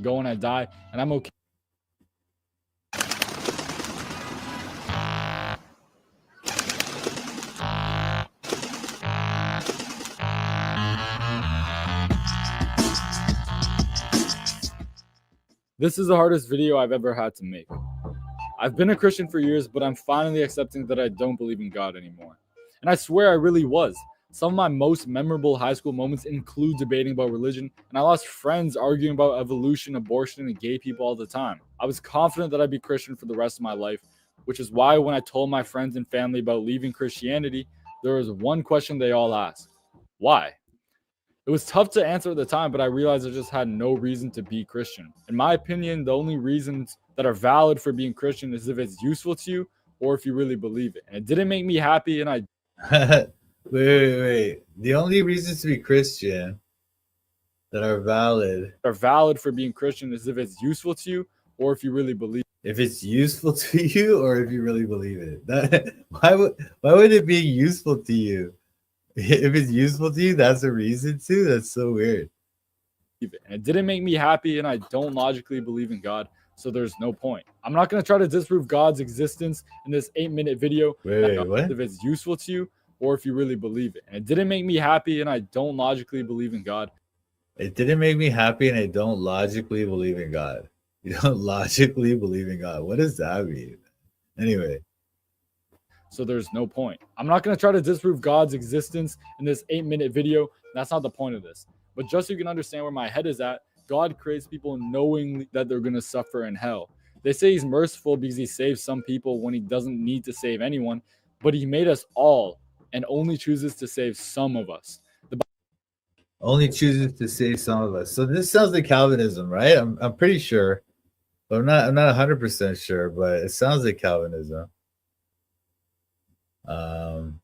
go and I die, and I'm okay. This is the hardest video I've ever had to make. I've been a Christian for years, but I'm finally accepting that I don't believe in God anymore. And I swear I really was. Some of my most memorable high school moments include debating about religion, and I lost friends arguing about evolution, abortion, and gay people all the time. I was confident that I'd be Christian for the rest of my life, which is why when I told my friends and family about leaving Christianity, there was one question they all asked: why? It was tough to answer at the time, but I realized I just had no reason to be Christian. In my opinion, the only reasons that are valid for being Christian is if it's useful to you or if you really believe it. And it didn't make me happy, and I Wait. The only reasons to be Christian that are valid for being Christian is if it's useful to you or if you really believe it. if it's useful to you or if you really believe it. Why would it be useful to you? If it's useful to you, that's a reason to? That's so weird. And it didn't make me happy, and I don't logically believe in God, so there's no point. I'm not going to try to disprove God's existence in this 8-minute video. Wait, what? If it's useful to you or if you really believe it. And it didn't make me happy, and I don't logically believe in God. It didn't make me happy, and I don't logically believe in God. You don't logically believe in God. What does that mean? Anyway. So there's no point. I'm not going to try to disprove God's existence in this 8-minute video. That's not the point of this. But just so you can understand where my head is at, God creates people knowing that they're going to suffer in hell. They say he's merciful because he saves some people when he doesn't need to save anyone, but he made us all and only chooses to save some of us. Only chooses to save some of us. So this sounds like Calvinism, right? I'm pretty sure, but I'm not 100% sure, but it sounds like Calvinism. The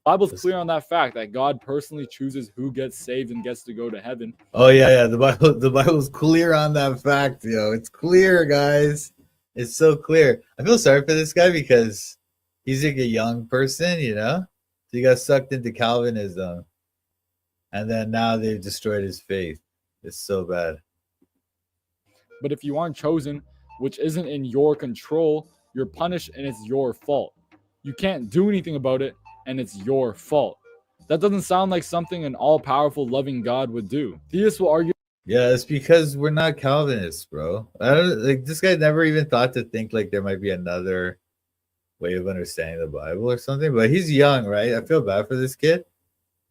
Bible's clear on that fact that God personally chooses who gets saved and gets to go to heaven. Oh yeah. The Bible's clear on that fact, yo. It's clear, guys. It's so clear. I feel sorry for this guy because he's like a young person, you know? So he got sucked into Calvinism. And then now they've destroyed his faith. It's so bad. But if you aren't chosen, which isn't in your control, you're punished and it's your fault. You can't do anything about it, and it's your fault. That doesn't sound like something an all-powerful, loving God would do. Theists will argue. Yeah, it's because we're not Calvinists, bro. I don't like this guy never even thought to think like there might be another way of understanding the Bible or something. But he's young, right? I feel bad for this kid,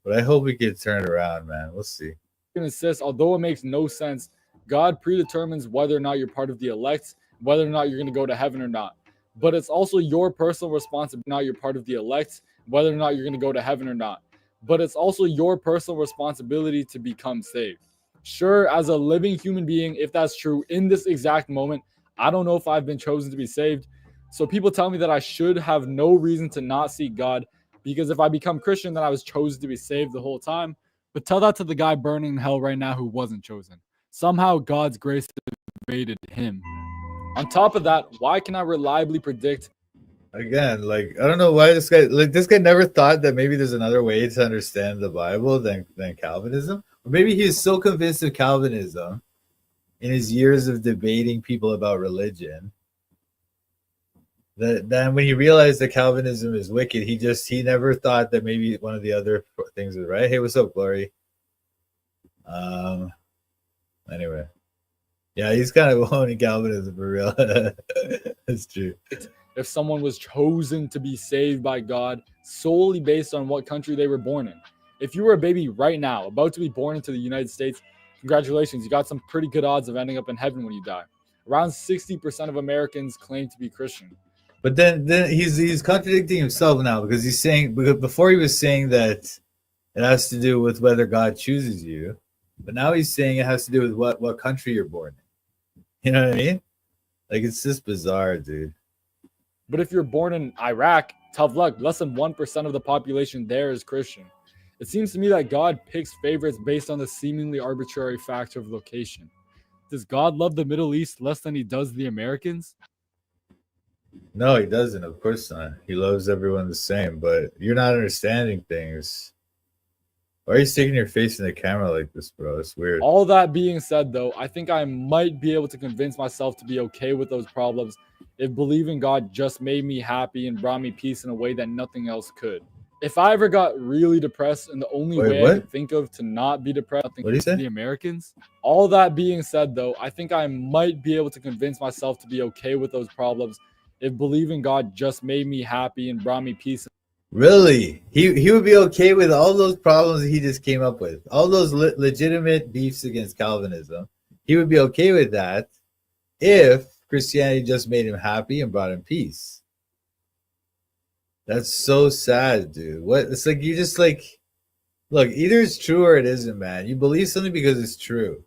but I hope we can turn it around, man. We'll see. Insist, although it makes no sense, God predetermines whether or not you're part of the elect, whether or not you're going to go to heaven or not. But it's also your personal responsibility. Not you're part of the elect, whether or not you're going to go to heaven or not. But it's also your personal responsibility to become saved. Sure, as a living human being, if that's true in this exact moment, I don't know if I've been chosen to be saved. So people tell me that I should have no reason to not seek God, because if I become Christian, then I was chosen to be saved the whole time. But tell that to the guy burning in hell right now who wasn't chosen. Somehow God's grace evaded him. On top of that, why can I reliably predict? Again, like I don't know why this guy never thought that maybe there's another way to understand the Bible than Calvinism. Or maybe he is so convinced of Calvinism in his years of debating people about religion that then when he realized that Calvinism is wicked, he never thought that maybe one of the other things was right. Hey, what's up, Glory? Anyway. Yeah, he's kind of owning Calvinism for real. That's true. If someone was chosen to be saved by God solely based on what country they were born in. If you were a baby right now, about to be born into the United States, congratulations, you got some pretty good odds of ending up in heaven when you die. Around 60% of Americans claim to be Christian. But then he's contradicting himself now because he's saying, because before he was saying that it has to do with whether God chooses you, but now he's saying it has to do with what country you're born in. You know what I mean? Like, it's just bizarre, dude. But if you're born in Iraq, tough luck. Less than 1% of the population there is Christian. It seems to me that God picks favorites based on the seemingly arbitrary factor of location. Does God love the Middle East less than he does the Americans? No, he doesn't. Of course not. He loves everyone the same, but you're not understanding things. Why are you sticking your face in the camera like this, bro? It's weird. All that being said, though, I think I might be able to convince myself to be okay with those problems if believing God just made me happy and brought me peace in a way that nothing else could. If I ever got really depressed and the only Wait, way what? I could think of to not be depressed, What do you say? the Americans. All that being said, though, I think I might be able to convince myself to be okay with those problems if believing God just made me happy and brought me peace. Really? He would be okay with all those problems that he just came up with, all those legitimate beefs against Calvinism. He would be okay with that if Christianity just made him happy and brought him peace. That's so sad, dude. What? It's like you just like, look, either it's true or it isn't, man. You believe something because it's true.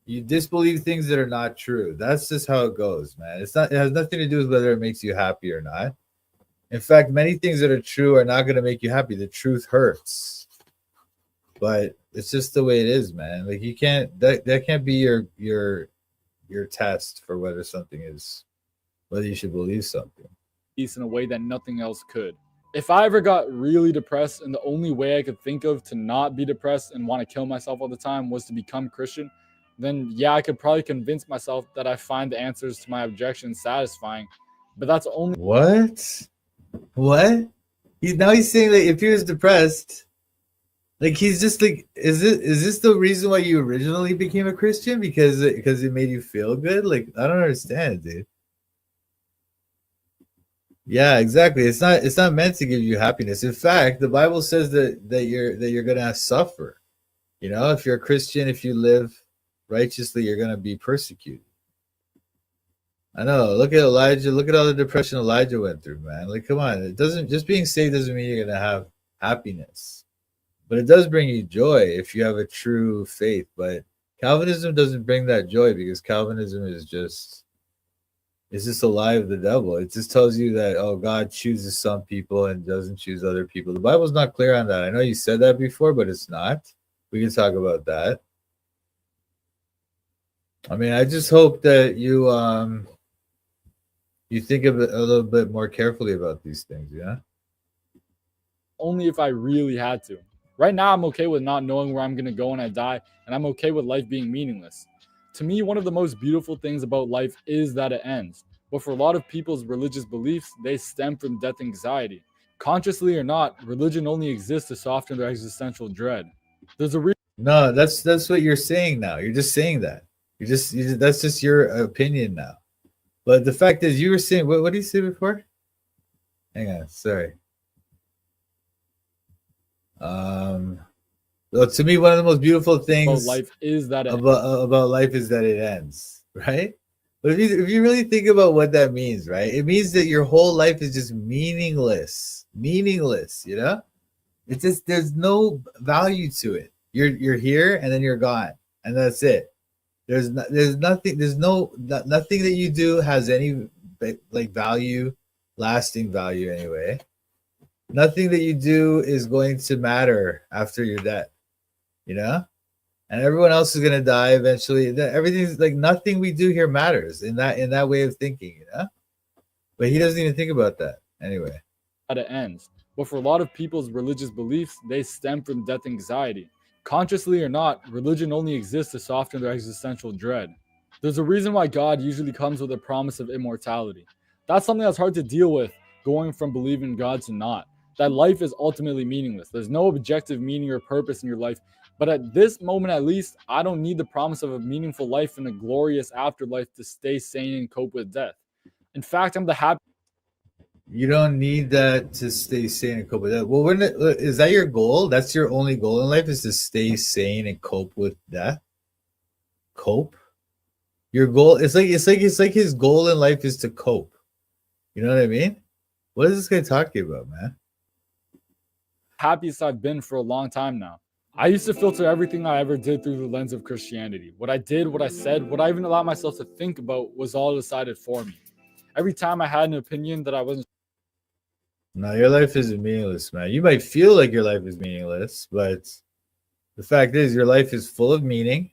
You disbelieve things that are not true. That's just how it goes, man. It's not. It has nothing to do with whether it makes you happy or not. In fact, many things that are true are not going to make you happy. The truth hurts, but it's just the way it is, man. Like you can't. That can't be your test for whether something is, whether you should believe something. Peace in a way that nothing else could. If I ever got really depressed and the only way I could think of to not be depressed and want to kill myself all the time was to become Christian, then yeah, I could probably convince myself that I find the answers to my objections satisfying. But that's only What? What? He's saying that if he was depressed, like he's just like, is this the reason why you originally became a Christian? Because it made you feel good? Like I don't understand, dude. Yeah, exactly. It's not meant to give you happiness. In fact, the Bible says that you're gonna suffer. You know, if you're a Christian, if you live righteously, you're gonna be persecuted. I know. Look at Elijah. Look at all the depression Elijah went through, man. Like, come on. It doesn't just being saved doesn't mean you're gonna have happiness, but it does bring you joy if you have a true faith. But Calvinism doesn't bring that joy because Calvinism is just it's just a lie of the devil. It just tells you that oh, God chooses some people and doesn't choose other people. The Bible's not clear on that. I know you said that before, but it's not. We can talk about that. I mean, I just hope that you think of it a little bit more carefully about these things, yeah? only if I really had to. Right now, I'm okay with not knowing where I'm going to go when I die, and I'm okay with life being meaningless. To me, one of the most beautiful things about life is that it ends. But for a lot of people's religious beliefs, they stem from death anxiety. Consciously or not, religion only exists to soften their existential dread. There's a reason. No, that's what you're saying now. You're just saying that. That's just your opinion now. But the fact is, you were saying what did you say before? Hang on, sorry. Well, to me, one of the most beautiful things life is that about life is that it ends, right? But if you really think about what that means, right? It means that your whole life is just meaningless, you know? It's just there's no value to it. You're here and then you're gone, and that's it. There's nothing that you do has any like value, lasting value anyway. Nothing that you do is going to matter after you're dead, you know? And everyone else is gonna die eventually. Everything's like nothing we do here matters in that way of thinking, you know? But he doesn't even think about that anyway. That it ends. But for a lot of people's religious beliefs, they stem from death anxiety. Consciously or not, religion only exists to soften their existential dread. There's a reason why God usually comes with a promise of immortality. That's something that's hard to deal with, going from believing in God to not. That life is ultimately meaningless. There's no objective meaning or purpose in your life. But at this moment, at least, I don't need the promise of a meaningful life and a glorious afterlife to stay sane and cope with death. In fact, I'm the happy. You don't need that to stay sane and cope with that. Well, is that your goal? That's your only goal in life is to stay sane and cope with death? Cope? Your goal, it's like his goal in life is to cope. You know what I mean? What is this guy talking about, man? Happiest I've been for a long time now. I used to filter everything I ever did through the lens of Christianity. What I did, what I said, what I even allowed myself to think about was all decided for me. Every time I had an opinion that I wasn't. No, your life isn't meaningless, man. You might feel like your life is meaningless, but the fact is your life is full of meaning.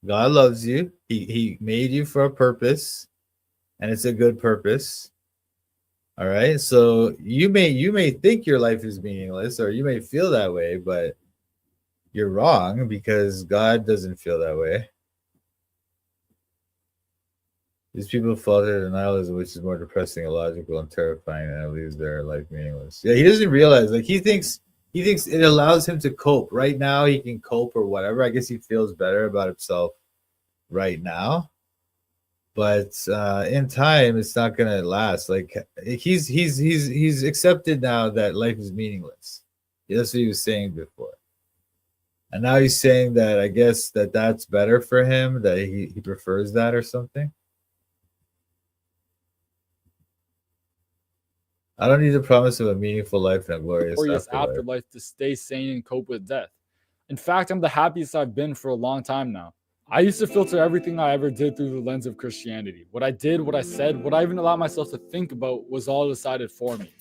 God loves you. He made you for a purpose, and it's a good purpose. All right. So you may think your life is meaningless, or you may feel that way, but you're wrong because God doesn't feel that way. These people fall to denialism, which is more depressing, illogical, and terrifying, and it leaves their life meaningless. Yeah, he doesn't realize. Like he thinks it allows him to cope. Right now, he can cope or whatever. I guess he feels better about himself right now, but in time, it's not gonna last. Like he's accepted now that life is meaningless. That's what he was saying before, and now he's saying that I guess that's better for him. That he prefers that or something. I don't need the promise of a meaningful life and a glorious afterlife to stay sane and cope with death. In fact, I'm the happiest I've been for a long time now. I used to filter everything I ever did through the lens of Christianity. What I did, what I said, what I even allowed myself to think about was all decided for me.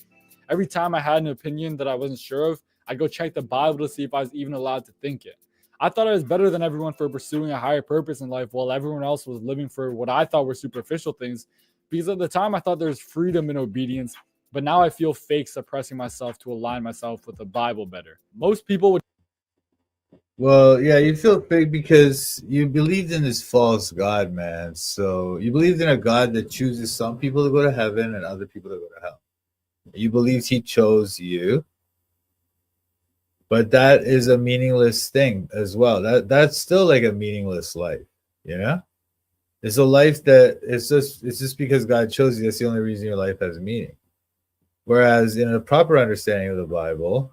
Every time I had an opinion that I wasn't sure of, I'd go check the Bible to see if I was even allowed to think it. I thought I was better than everyone for pursuing a higher purpose in life while everyone else was living for what I thought were superficial things, because at the time I thought there was freedom in obedience, but now I feel fake suppressing myself to align myself with the Bible better. Most people would. Well, yeah, you feel fake because you believed in this false God, man. So you believed in a God that chooses some people to go to heaven and other people to go to hell. You believed he chose you, but that is a meaningless thing as well. That's still like a meaningless life, you know? It's a life that it's just because God chose you. That's the only reason your life has meaning. Whereas in a proper understanding of the Bible,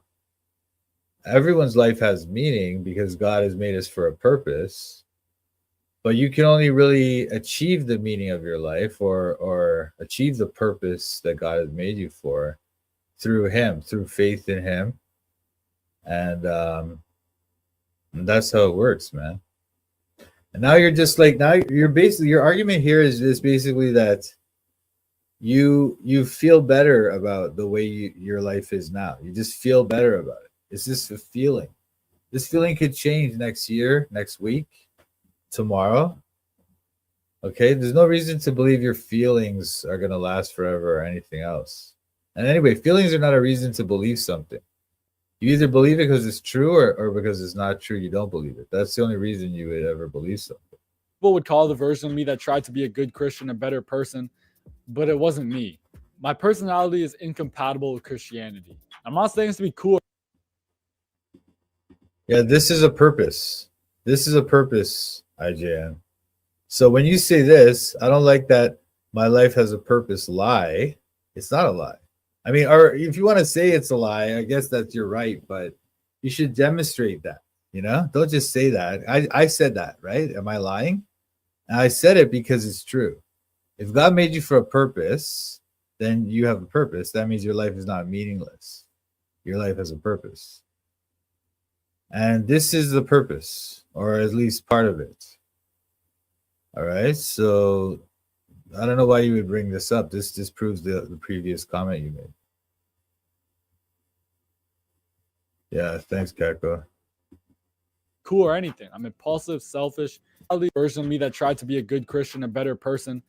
everyone's life has meaning because God has made us for a purpose. But you can only really achieve the meaning of your life or achieve the purpose that God has made you for through him, through faith in him. And that's how it works, man. And now you're just like, now you're basically, your argument here is basically that you feel better about the way your life is now. You just feel better about it. It's just a feeling. This feeling could change next year, next week, tomorrow. Okay, there's no reason to believe your feelings are going to last forever or anything else. And anyway, feelings are not a reason to believe something. You either believe it because it's true or because it's not true, you don't believe it. That's the only reason you would ever believe something. People would call the version of me that tried to be a good Christian a better person, but it wasn't me. My personality is incompatible with Christianity. I'm not saying this to be cool. Yeah, this is a purpose. This is a purpose, IJN. So when you say this, I don't like that my life has a purpose lie. It's not a lie. I mean, or if you want to say it's a lie, I guess that's you're right, but you should demonstrate that, you know? Don't just say that. I said that, right? Am I lying? And I said it because it's true. If God made you for a purpose, then you have a purpose. That means your life is not meaningless. Your life has a purpose. And this is the purpose, or at least part of it. All right, so I don't know why you would bring this up. This disproves the previous comment you made. Yeah, thanks, Kako. Cool or anything. I'm impulsive, selfish, version of me that tried to be a good Christian, a better person,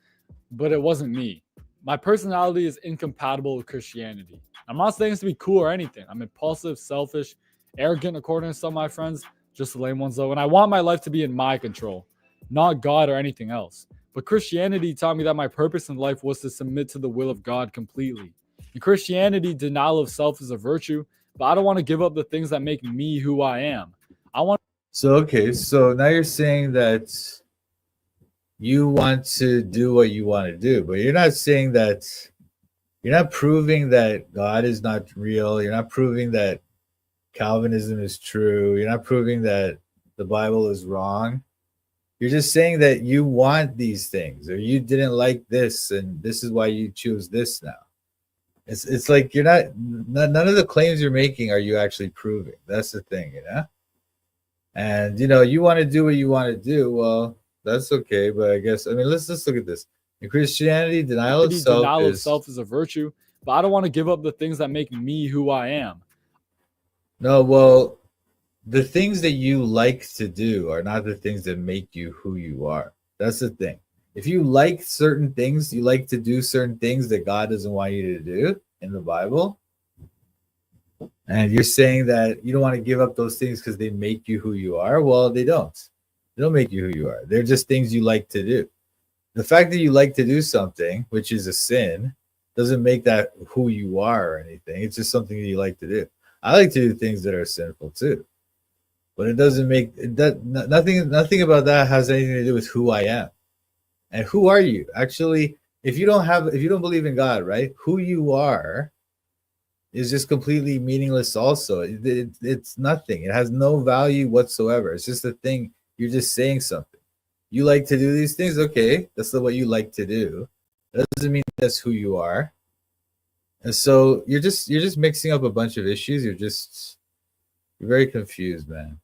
but it wasn't me. My personality is incompatible with Christianity. I'm not saying this to be cool or anything. I'm impulsive, selfish, arrogant, according to some of my friends, just the lame ones though, and I want my life to be in my control, not God or anything else. But Christianity taught me that my purpose in life was to submit to the will of God completely. In Christianity, denial of self is a virtue, but I don't want to give up the things that make me who I am. I want. So, okay, so now you're saying that you want to do what you want to do, but you're not saying that, you're not proving that God is not real. You're not proving that Calvinism is true. You're not proving that the Bible is wrong. You're just saying that you want these things, or you didn't like this, and this is why you choose this now. It's like you're not, none of the claims you're making are you actually proving. That's the thing, you know? And, you know, you want to do what you want to do. Well, that's okay. But I guess, I mean, let's look at this. In Christianity, denial of self is a virtue, but I don't want to give up the things that make me who I am. No, well, the things that you like to do are not the things that make you who you are. That's the thing. If you like certain things, you like to do certain things that God doesn't want you to do in the Bible, And you're saying that you don't want to give up those things because they make you who you are. Well, they don't. They don't make you who you are. They're just things you like to do. The fact that you like to do something, which is a sin, doesn't make that who you are or anything. It's just something that you like to do. I like to do things that are sinful too, but it doesn't make that nothing about that has anything to do with who I am. And who are you? Actually, if you don't believe in God, right? Who you are is just completely meaningless also. It's nothing. It has no value whatsoever. It's just a thing. You're just saying something. You like to do these things, okay? That's what you like to do. That doesn't mean that's who you are. And so you're just mixing up a bunch of issues. You're very confused, man.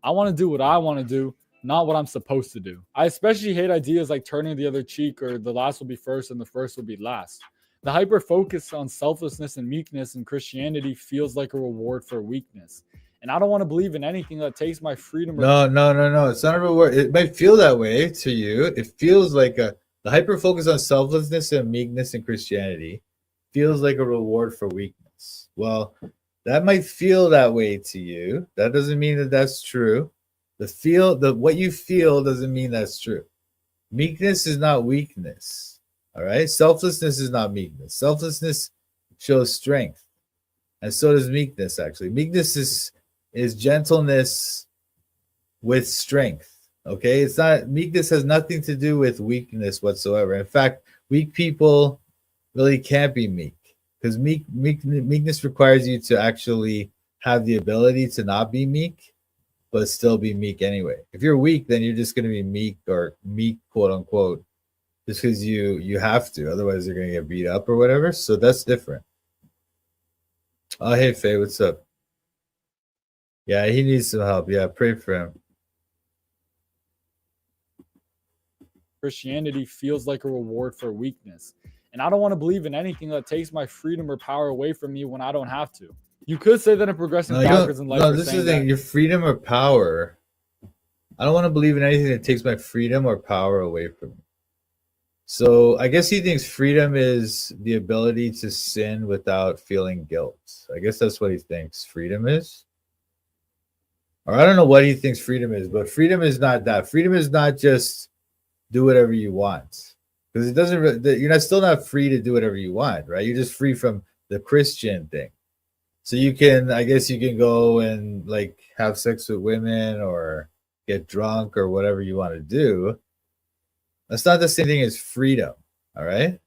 I want to do what I want to do, not what I'm supposed to do. I especially hate ideas like turning the other cheek or the last will be first and the first will be last. The hyper focus on selflessness and meekness in Christianity feels like a reward for weakness. And I don't want to believe in anything that takes my freedom. No. It's not a reward. It might feel that way to you. It feels like the hyper focus on selflessness and meekness in Christianity feels like a reward for weakness. Well, that might feel that way to you. That doesn't mean that that's true. What you feel doesn't mean that's true. Meekness is not weakness. All right. Selflessness is not meekness. Selflessness shows strength, and so does meekness. Actually, meekness is gentleness with strength. Okay, it's not meekness has nothing to do with weakness whatsoever. In fact, weak people really can't be meek because meekness requires you to actually have the ability to not be meek, but still be meek anyway. If you're weak, then you're just going to be meek or meek, quote unquote, just because you have to. Otherwise, you're going to get beat up or whatever. So that's different. Oh, hey, Faye, what's up? Yeah, he needs some help. Yeah, pray for him. Christianity feels like a reward for weakness. And I don't want to believe in anything that takes my freedom or power away from me when I don't have to. You could say that I'm progressing backwards in life. No, this is your freedom or power. I don't want to believe in anything that takes my freedom or power away from me. So I guess he thinks freedom is the ability to sin without feeling guilt. I guess that's what he thinks freedom is. Or I don't know what he thinks freedom is, but freedom is not that. Freedom is not just do whatever you want, because it doesn't. You're still not free to do whatever you want, right? You're just free from the Christian thing. So you can, I guess, you can go and like have sex with women or get drunk or whatever you want to do. That's not the same thing as freedom, all right?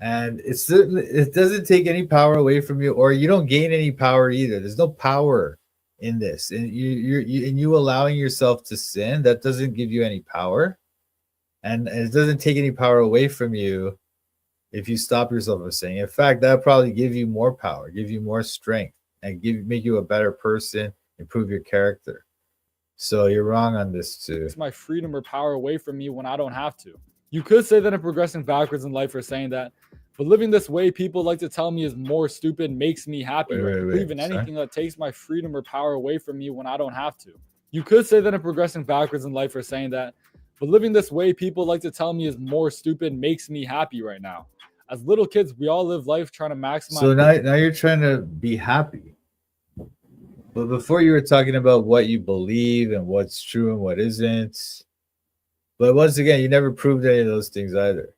And it doesn't take any power away from you, or you don't gain any power either. There's no power in this, and you allowing yourself to sin, that doesn't give you any power, and it doesn't take any power away from you if you stop yourself from sinning. In fact, that probably give you more power, give you more strength, and make you a better person, improve your character. So you're wrong on this too. It's my freedom or power away from me when I don't have to. You could say that I'm progressing backwards in life or saying that, but living this way people like to tell me is more stupid makes me happy. Believe in anything that takes my freedom or power away from me when I don't have to. You could say that I'm progressing backwards in life or saying that, but living this way people like to tell me is more stupid makes me happy right now. As little kids, we all live life trying to maximize. So now you're trying to be happy. But before you were talking about what you believe and what's true and what isn't. But once again, you never proved any of those things either.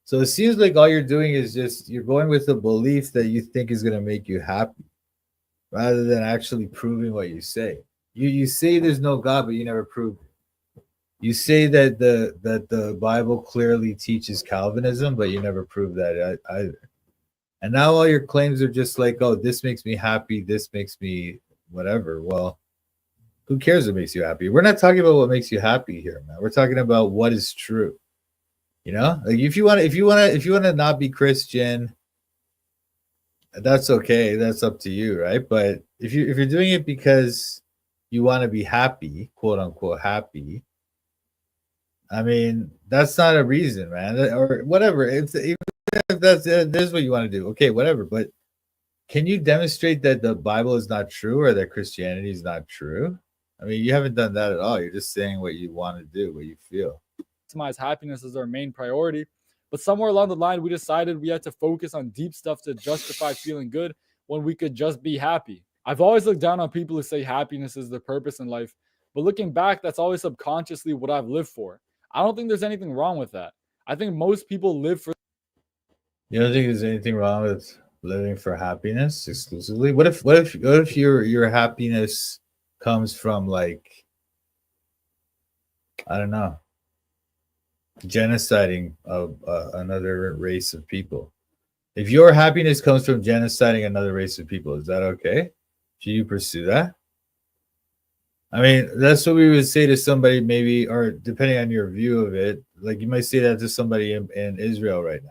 So it seems like all you're doing is just you're going with a belief that you think is going to make you happy, rather than actually proving what you say. You say there's no God, but you never prove it. You say that the Bible clearly teaches Calvinism, but you never prove that either. And now all your claims are just like, oh, this makes me happy, this makes me whatever. Well, who cares what makes you happy? We're not talking about what makes you happy here, man. We're talking about what is true. You know, like if you want to not be Christian, that's okay. That's up to you, right? But if you're doing it because you want to be happy, quote unquote happy, I mean, that's not a reason, man, or whatever. Even if that's what you want to do, okay, whatever. But can you demonstrate that the Bible is not true or that Christianity is not true? I mean, you haven't done that at all. You're just saying what you want to do, what you feel. Maximize happiness is our main priority. But somewhere along the line, we decided we had to focus on deep stuff to justify feeling good when we could just be happy. I've always looked down on people who say happiness is their purpose in life, but looking back, that's always subconsciously what I've lived for. I don't think there's anything wrong with that. I think most people live for. You don't think there's anything wrong with living for happiness exclusively? What if your happiness comes from, like, I don't know, genociding of another race of people? If your happiness comes from genociding another race of people, is that okay? Should you pursue that? I mean, that's what we would say to somebody, maybe, or depending on your view of it, like you might say that to somebody in Israel right now.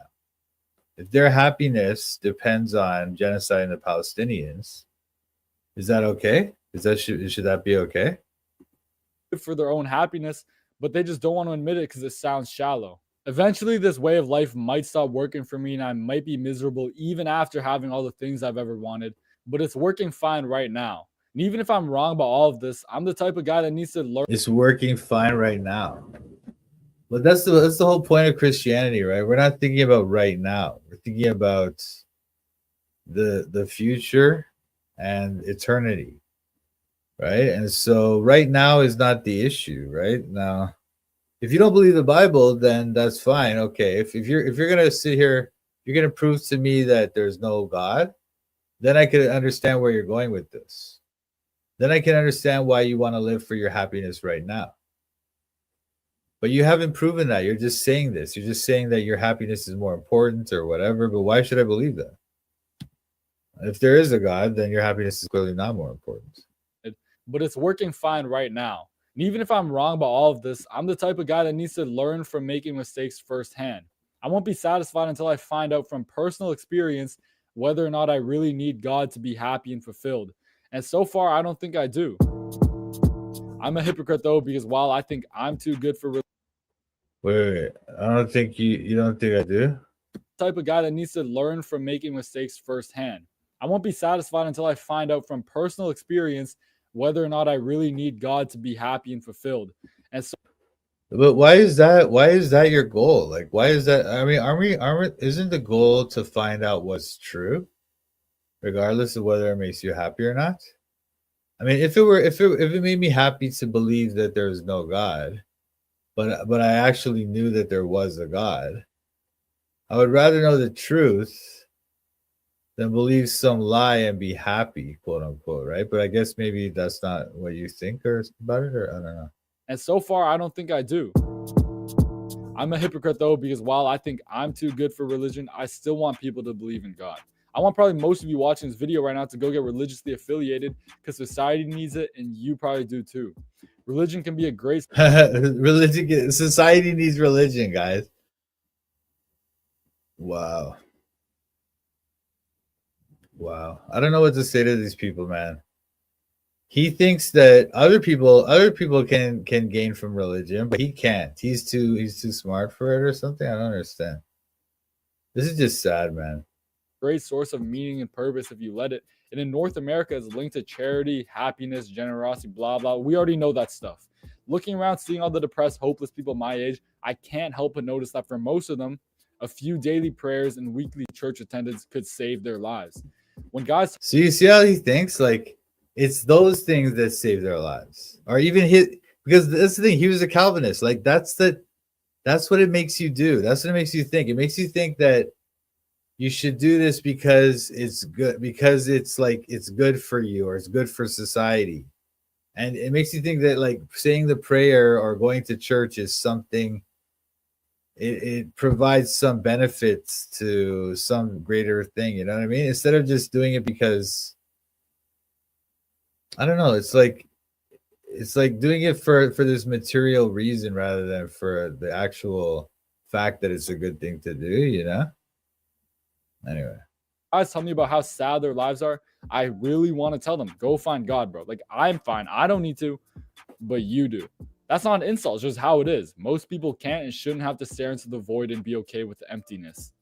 If their happiness depends on genociding the Palestinians, is that okay? Should that be okay? For their own happiness, but they just don't want to admit it because it sounds shallow. Eventually, this way of life might stop working for me and I might be miserable even after having all the things I've ever wanted, but it's working fine right now. And even if I'm wrong about all of this, I'm the type of guy that needs to learn. It's working fine right now. But that's the whole point of Christianity, right? We're not thinking about right now. We're thinking about the future and eternity, right? And so right now is not the issue, right? Now, if you don't believe the Bible, then that's fine. Okay. If you're gonna sit here, you're gonna prove to me that there's no God, then I could understand where you're going with this. Then I can understand why you want to live for your happiness right now. But you haven't proven that. You're just saying this. You're just saying that your happiness is more important or whatever. But why should I believe that? If there is a God, then your happiness is clearly not more important. But it's working fine right now. And even if I'm wrong about all of this, I'm the type of guy that needs to learn from making mistakes firsthand. I won't be satisfied until I find out from personal experience whether or not I really need God to be happy and fulfilled. And so far, I don't think I do. I'm a hypocrite, though, because while I think I'm too good for Wait. I don't think you don't think I do? Type of guy that needs to learn from making mistakes firsthand. I won't be satisfied until I find out from personal experience whether or not I really need God to be happy and fulfilled. And so, but why is that your goal? Like, why is that? I mean, isn't the goal to find out what's true, regardless of whether it makes you happy or not? I mean, if it made me happy to believe that there is no God, but I actually knew that there was a God, I would rather know the truth than believe some lie and be happy, quote unquote, right? But I guess maybe that's not what you think or about it, or I don't know. And so far, I don't think I do. I'm a hypocrite, though, because while I think I'm too good for religion, I still want people to believe in God. I want probably most of you watching this video right now to go get religiously affiliated because society needs it and you probably do too. Religion can be a great... Society needs religion, guys. Wow. I don't know what to say to these people, man. He thinks that other people can gain from religion, but he can't. He's too smart for it or something. I don't understand. This is just sad, man. Great source of meaning and purpose if you let it. And in North America, it's linked to charity, happiness, generosity, blah, blah. We already know that stuff. Looking around, seeing all the depressed, hopeless people my age, I can't help but notice that for most of them, a few daily prayers and weekly church attendance could save their lives. When guys... So you see how he thinks? Like, it's those things that save their lives. Or even because that's the thing, he was a Calvinist. Like, that's what it makes you do. That's what it makes you think. It makes you think that you should do this because it's good, because it's like it's good for you or it's good for society. And it makes you think that, like, saying the prayer or going to church is something, it provides some benefits to some greater thing, you know what I mean? Instead of just doing it because, I don't know, it's like doing it for this material reason rather than for the actual fact that it's a good thing to do, you know? Anyway. Guys tell me about how sad their lives are. I really want to tell them, go find God, bro. Like, I'm fine. I don't need to, but you do. That's not an insult. It's just how it is. Most people can't and shouldn't have to stare into the void and be okay with the emptiness.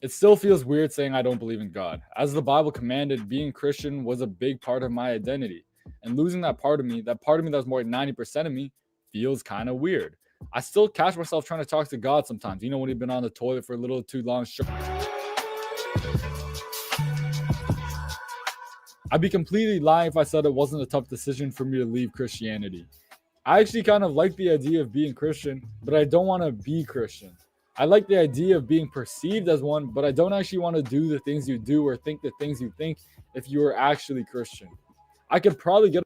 It still feels weird saying I don't believe in God. As the Bible commanded, being Christian was a big part of my identity. And losing that part of me that was more than 90% of me, feels kind of weird. I still catch myself trying to talk to God sometimes. You know, when you've been on the toilet for a little too long. I'd be completely lying if I said it wasn't a tough decision for me to leave Christianity. I actually kind of like the idea of being Christian, but I don't want to be Christian. I like the idea of being perceived as one, but I don't actually want to do the things you do or think the things you think if you were actually Christian. I could probably get.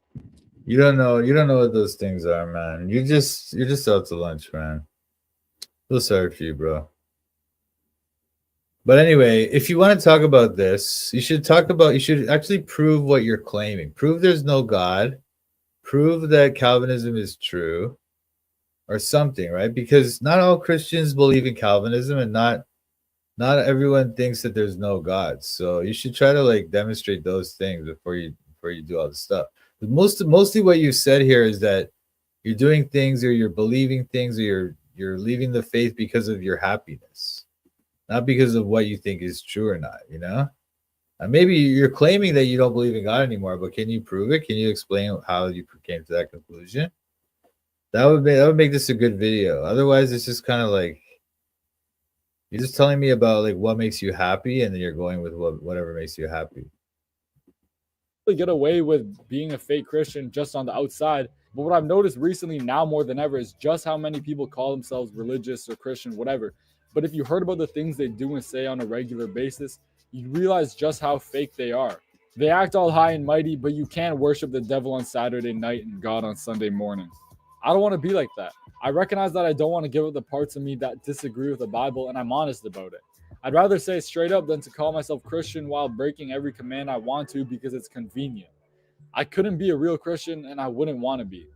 You don't know. You don't know what those things are, man. You're just out to lunch, man. Feel sorry for you, bro. But anyway, if you want to talk about this, you should actually prove what you're claiming. Prove there's no God. Prove that Calvinism is true or something, right? Because not all Christians believe in Calvinism, and not everyone thinks that there's no God. So you should try to like demonstrate those things before you do all this stuff. But mostly what you said here is that you're doing things or you're believing things or you're leaving the faith because of your happiness, not because of what you think is true or not, you know? And maybe you're claiming that you don't believe in God anymore, but can you prove it? Can you explain how you came to that conclusion? That would make this a good video. Otherwise, it's just kind of like you're just telling me about like what makes you happy, and then you're going with whatever makes you happy. Get away with being a fake Christian just on the outside. But what I've noticed recently, now more than ever, is just how many people call themselves religious or Christian, whatever. But if you heard about the things they do and say on a regular basis, you realize just how fake they are. They act all high and mighty, but you can't worship the devil on Saturday night and God on Sunday morning. I don't want to be like that. I recognize that I don't want to give up the parts of me that disagree with the Bible, and I'm honest about it. I'd rather say it straight up than to call myself Christian while breaking every command I want to because it's convenient. I couldn't be a real Christian, and I wouldn't want to be.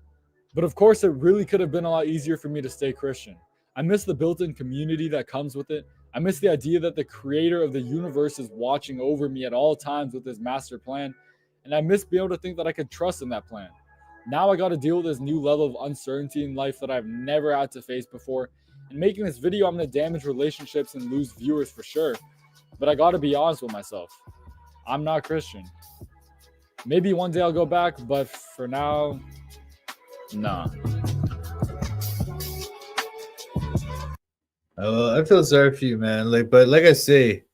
But of course, it really could have been a lot easier for me to stay Christian. I miss the built-in community that comes with it. I miss the idea that the creator of the universe is watching over me at all times with his master plan. And I miss being able to think that I could trust in that plan. Now I got to deal with this new level of uncertainty in life that I've never had to face before. And making this video, I'm going to damage relationships and lose viewers for sure. But I got to be honest with myself. I'm not Christian. Maybe one day I'll go back, but for now, nah. I feel sorry for you, man. But like I say,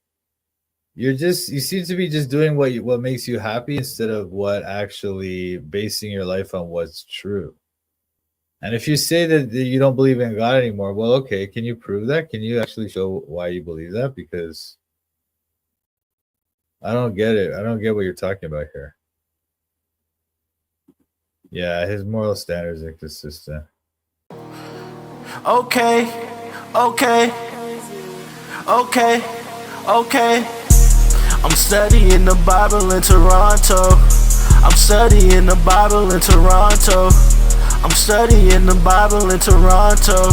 you seem to be just doing what makes you happy instead of what actually basing your life on what's true. And if you say that you don't believe in God anymore, well, okay, can you prove that? Can you actually show why you believe that? Because I don't get it. I don't get what you're talking about here. Yeah, his moral standards are inconsistent. Okay. I'm studying the Bible in Toronto. I'm studying the Bible in Toronto. I'm studying the Bible in Toronto.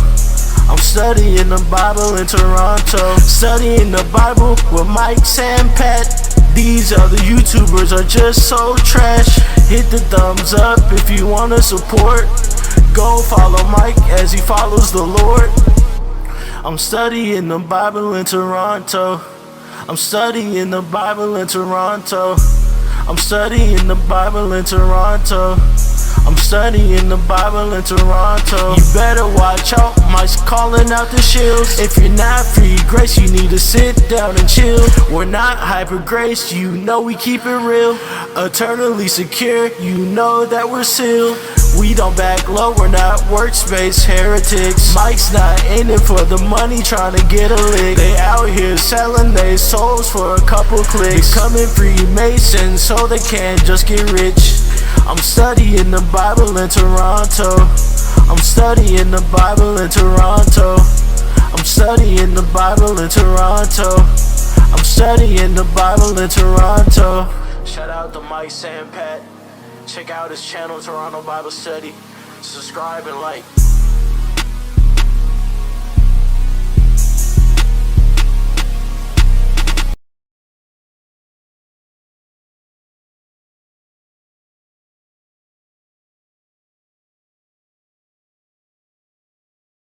I'm studying the Bible in Toronto. Studying the Bible with Mike and Pat. These other YouTubers are just so trash. Hit the thumbs up if you want to support. Go follow Mike as he follows the Lord. I'm studying the Bible in Toronto. I'm studying the Bible in Toronto. I'm studying the Bible in Toronto. I'm studying the Bible in Toronto. You better watch out, Mike's calling out the shills. If you're not free grace, you need to sit down and chill. We're not hyper grace, you know we keep it real. Eternally secure, you know that we're sealed. We don't back low, we're not workspace heretics. Mike's not in it for the money, trying to get a lick. They out here selling their souls for a couple clicks. Becoming Freemasons so they can't just get rich. I'm studying the Bible in Toronto. I'm studying the Bible in Toronto. I'm studying the Bible in Toronto. I'm studying the Bible in Toronto. Shout out to Mike and Pat. Check out his channel, Toronto Bible Study. Subscribe and like.